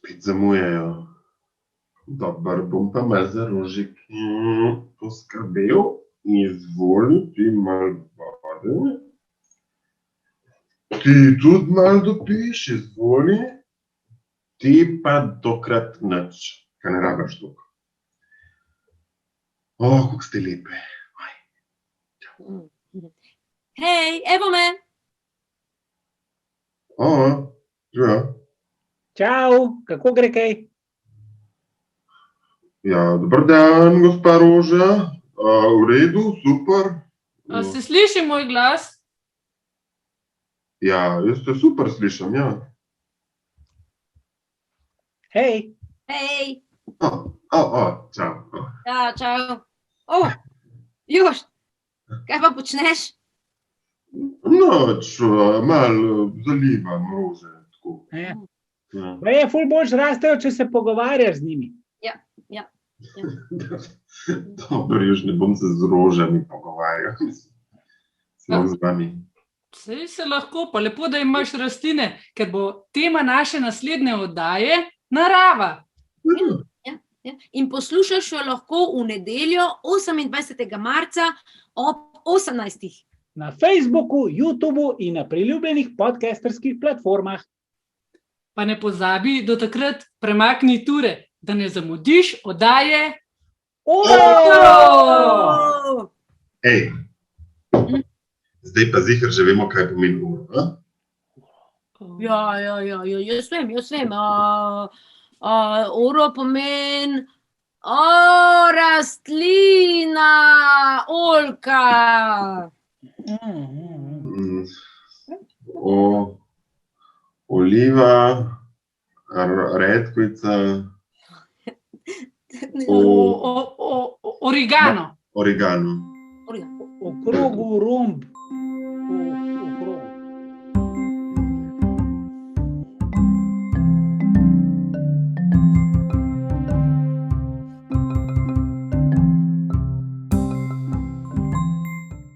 Spet zamujajo. Dobar, bom pa malo za rožiki poskrbel. Izvoli, ti malo vode. Ti tudi malo dopiš, izvoli. Ti pa dokrat nič, kaj ne rabiš toliko. Kako ste lepe. Hej, evo me! Ja. Čau, kako gre kaj? Ja, dober dan, gospa Roža. V redu, super. A se sliši moj glas? Ja, jaz te super slišam, ja. Hej, Hej! Čau. Ja, čau. Jož, kaj pa počneš? Noč, malo zalivam rože. Tako. Ja. Ja. pa je ful boljš rastejo, če se pogovarjaš z njimi. Dobro, još ne bom se z rožami pogovarjal. Samo z vami. Saj se lahko, pa lepo, da imaš rastline, ker bo tema naše naslednje oddaje narava. Ja. In poslušaš jo lahko v nedeljo 28. marca ob 18. Na Facebooku, YouTubu in na priljubljenih podcasterskih platformah. Pa ne pozabi, do takrat premakni ture, da ne zamudiš oddaje. Ej, zdaj pa ziher že vemo, kaj pomeni uro. Ja, jaz vem. Uro pomeni rastlina, oljka. Oliva, redkvica, Origano. origano. V krogu romb.